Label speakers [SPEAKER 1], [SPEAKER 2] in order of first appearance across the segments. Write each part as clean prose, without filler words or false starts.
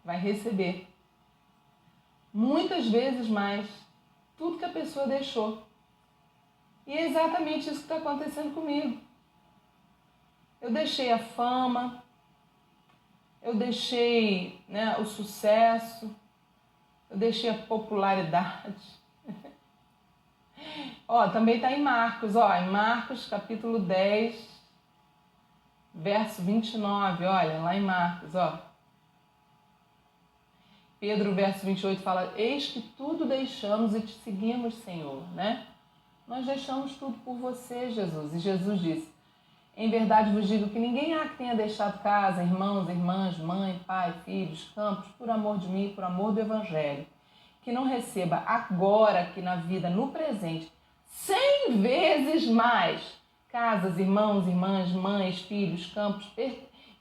[SPEAKER 1] vai receber muitas vezes mais tudo que a pessoa deixou. E é exatamente isso que está acontecendo comigo. Eu deixei a fama, eu deixei, né, o sucesso, eu deixei a popularidade. Ó, também está em Marcos, ó, em Marcos capítulo 10, verso 29, olha, lá em Marcos, ó. Pedro, verso 28, fala: eis que tudo deixamos e te seguimos, Senhor, né? Nós deixamos tudo por você, Jesus. E Jesus disse: em verdade vos digo que ninguém há que tenha deixado casa, irmãos, irmãs, mãe, pai, filhos, campos, por amor de mim, por amor do Evangelho, que não receba agora, aqui na vida, no presente, 100 vezes mais casas, irmãos, irmãs, mães, filhos, campos.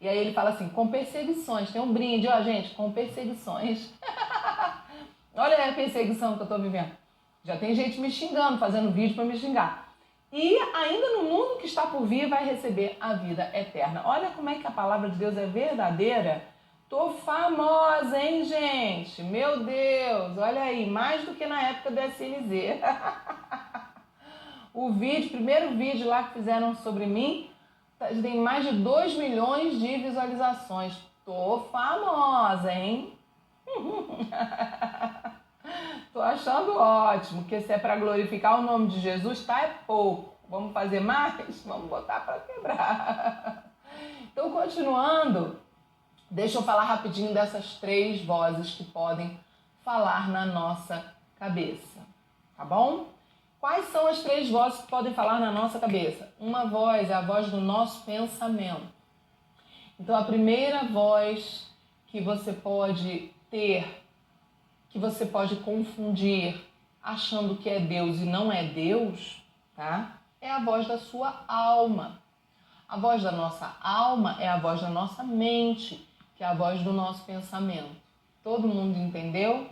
[SPEAKER 1] E aí ele fala assim, com perseguições. Tem um brinde, ó, gente, com perseguições. Olha a perseguição que eu estou vivendo. Já tem gente me xingando, fazendo vídeo para me xingar. E ainda no mundo que está por vir vai receber a vida eterna. Olha como é que a palavra de Deus é verdadeira. Tô famosa, hein, gente? Meu Deus, olha aí, mais do que na época do SNZ. O primeiro vídeo lá que fizeram sobre mim, tem mais de 2 milhões de visualizações. Tô famosa, hein? Tô achando ótimo, porque se é para glorificar o nome de Jesus, tá, é pouco. Vamos fazer mais? Vamos botar para quebrar. Então, continuando, deixa eu falar rapidinho dessas 3 vozes que podem falar na nossa cabeça, tá bom? Quais são as 3 vozes que podem falar na nossa cabeça? Uma voz é a voz do nosso pensamento. Então, a primeira voz que você pode ter, que você pode confundir achando que é Deus e não é Deus, tá? É a voz da sua alma. A voz da nossa alma é a voz da nossa mente, que é a voz do nosso pensamento. Todo mundo entendeu?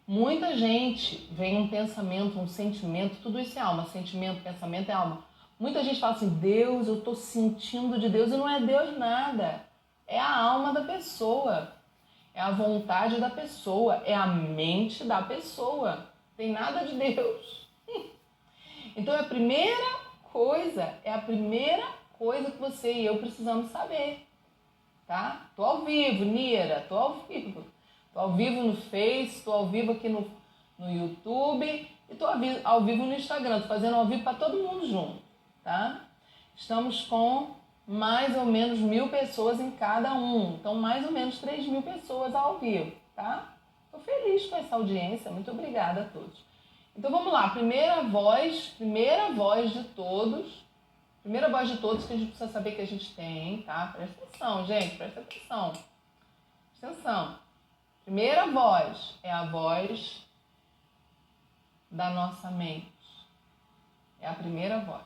[SPEAKER 1] Muita gente vem um pensamento, um sentimento, tudo isso é alma, sentimento, pensamento é alma. Muita gente fala assim, Deus, eu estou sentindo de Deus, e não é Deus nada. É a alma da pessoa, é a vontade da pessoa, é a mente da pessoa. Tem nada de Deus. Então é a primeira coisa que você e eu precisamos saber, tá? Tô ao vivo, Nira, tô ao vivo. Tô ao vivo no Face, tô ao vivo aqui no YouTube e tô ao vivo no Instagram. Tô fazendo ao vivo para todo mundo junto, tá? Estamos com mais ou menos 1.000 pessoas em cada um. Então, mais ou menos 3.000 pessoas ao vivo, tá? Tô feliz com essa audiência. Muito obrigada a todos. Então, vamos lá. Primeira voz de todos. Primeira voz de todos que a gente precisa saber que a gente tem, tá? Presta atenção, gente. Presta atenção. Presta atenção. Primeira voz é a voz da nossa mente. É a primeira voz.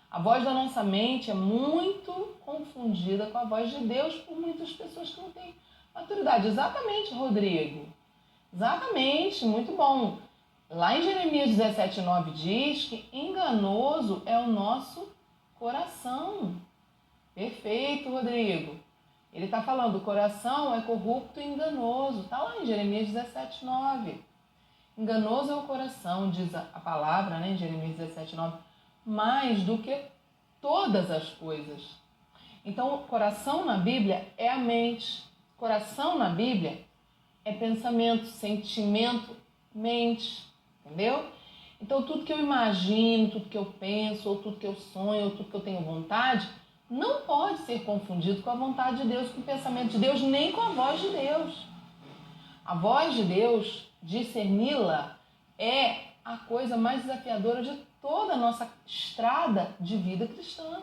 [SPEAKER 1] A voz da nossa mente é muito confundida com a voz de Deus por muitas pessoas que não têm maturidade. Exatamente, Rodrigo. Exatamente, muito bom. Lá em Jeremias 17:9 diz que enganoso é o nosso coração. Perfeito, Rodrigo. Ele está falando, o coração é corrupto e enganoso. Está lá em Jeremias 17:9. Enganoso é o coração, diz a palavra, né, em Jeremias 17:9, mais do que todas as coisas. Então, o coração na Bíblia é a mente. Coração na Bíblia é pensamento, sentimento, mente. Entendeu? Então, tudo que eu imagino, tudo que eu penso, ou tudo que eu sonho, ou tudo que eu tenho vontade, não pode ser confundido com a vontade de Deus, com o pensamento de Deus, nem com a voz de Deus. A voz de Deus, discerni-la, é a coisa mais desafiadora de toda a nossa estrada de vida cristã.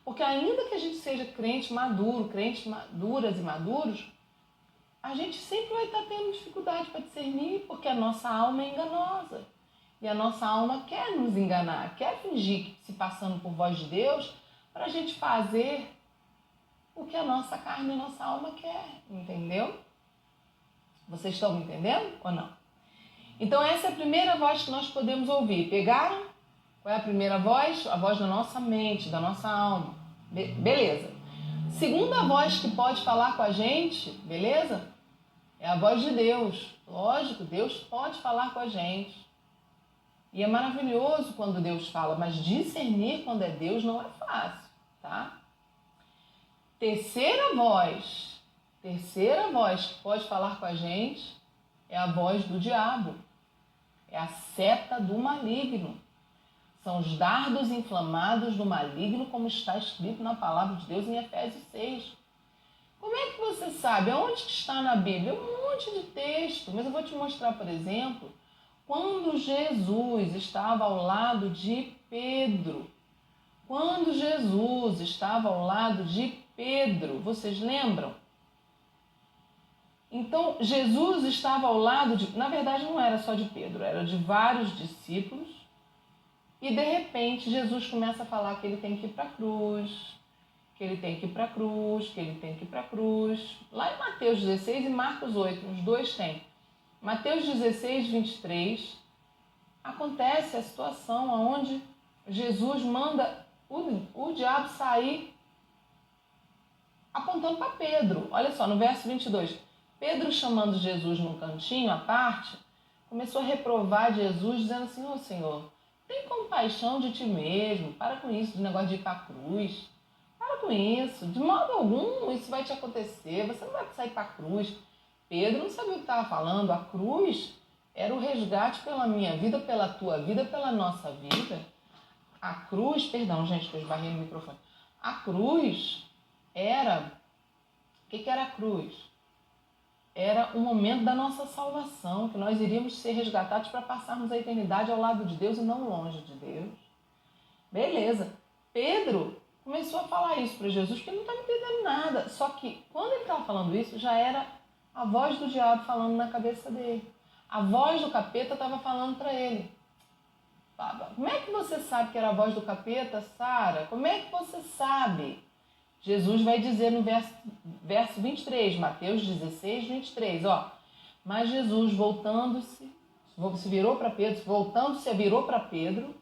[SPEAKER 1] Porque ainda que a gente seja crente maduro, crentes maduras e maduros, a gente sempre vai estar tendo dificuldade para discernir, porque a nossa alma é enganosa. E a nossa alma quer nos enganar, quer fingir se passando por voz de Deus, para a gente fazer o que a nossa carne e a nossa alma quer, entendeu? Vocês estão me entendendo ou não? Então essa é a primeira voz que nós podemos ouvir. Pegaram? Qual é a primeira voz? A voz da nossa mente, da nossa alma. Beleza. Segunda voz que pode falar com a gente, beleza? É a voz de Deus. Lógico, Deus pode falar com a gente. E é maravilhoso quando Deus fala, mas discernir quando é Deus não é fácil, tá? Terceira voz que pode falar com a gente é a voz do diabo. É a seta do maligno. São os dardos inflamados do maligno, como está escrito na palavra de Deus em Efésios 6. Como é que você sabe? Aonde que está na Bíblia? Um monte de texto, mas eu vou te mostrar, por exemplo, quando Jesus estava ao lado de Pedro. Quando Jesus estava ao lado de Pedro, vocês lembram? Então, Jesus estava ao lado de... Na verdade, não era só de Pedro, era de vários discípulos. E, de repente, Jesus começa a falar que ele tem que ir para a cruz, que ele tem que ir para a cruz, que ele tem que ir para a cruz. Lá em Mateus 16 e Marcos 8, os dois têm. Mateus 16, 23, acontece a situação onde Jesus manda o diabo sair apontando para Pedro. Olha só, no verso 22, Pedro, chamando Jesus num cantinho à parte, começou a reprovar Jesus, dizendo assim: ô Senhor, tem compaixão de ti mesmo, para com isso, do negócio de ir para a cruz. Para com isso, de modo algum isso vai te acontecer, você não vai sair para a cruz. Pedro não sabia o que estava falando, a cruz era o resgate pela minha vida, pela tua vida, pela nossa vida. A cruz, perdão gente, que eu esbarrei no microfone. A cruz era, o que era a cruz? Era o momento da nossa salvação, que nós iríamos ser resgatados para passarmos a eternidade ao lado de Deus e não longe de Deus. Beleza, Pedro começou a falar isso para Jesus, porque ele não estava entendendo nada. Só que quando ele estava falando isso, já era a voz do diabo falando na cabeça dele. A voz do capeta estava falando para ele. Como é que você sabe que era a voz do capeta, Sara? Como é que você sabe? Jesus vai dizer no verso 23, Mateus 16, 23, ó. Mas Jesus, voltando-se, virou para Pedro, virou para Pedro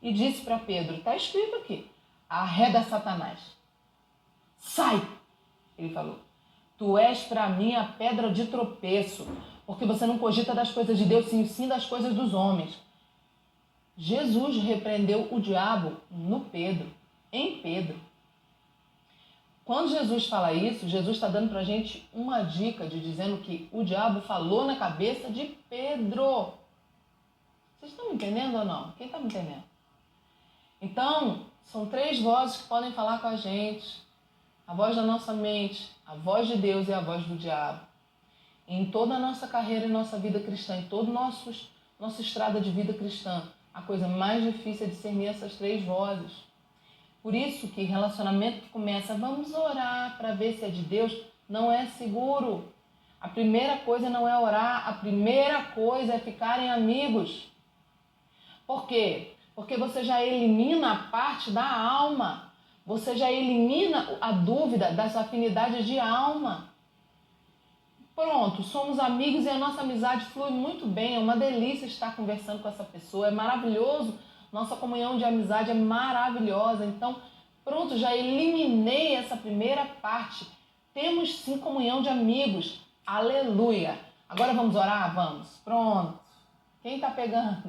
[SPEAKER 1] e disse para Pedro, está escrito aqui, arreda Satanás, sai, ele falou, tu és para mim a pedra de tropeço, porque você não cogita das coisas de Deus, sim das coisas dos homens. Jesus repreendeu o diabo em Pedro. Quando Jesus fala isso, Jesus está dando para a gente uma dica de dizendo que o diabo falou na cabeça de Pedro. Vocês estão me entendendo ou não? Quem está me entendendo? Então, são 3 vozes que podem falar com a gente. A voz da nossa mente, a voz de Deus e a voz do diabo. E em toda a nossa carreira e nossa vida cristã, em toda a nossa estrada de vida cristã, a coisa mais difícil é discernir essas 3 vozes. Por isso que relacionamento que começa, vamos orar para ver se é de Deus, não é seguro. A primeira coisa não é orar, a primeira coisa é ficarem amigos. Por quê? Porque você já elimina a parte da alma. Você já elimina a dúvida das afinidades de alma. Pronto, somos amigos e a nossa amizade flui muito bem. É uma delícia estar conversando com essa pessoa. É maravilhoso. Nossa comunhão de amizade é maravilhosa. Então, pronto, já eliminei essa primeira parte. Temos sim comunhão de amigos. Aleluia. Agora vamos orar? Vamos. Pronto. Quem está pegando?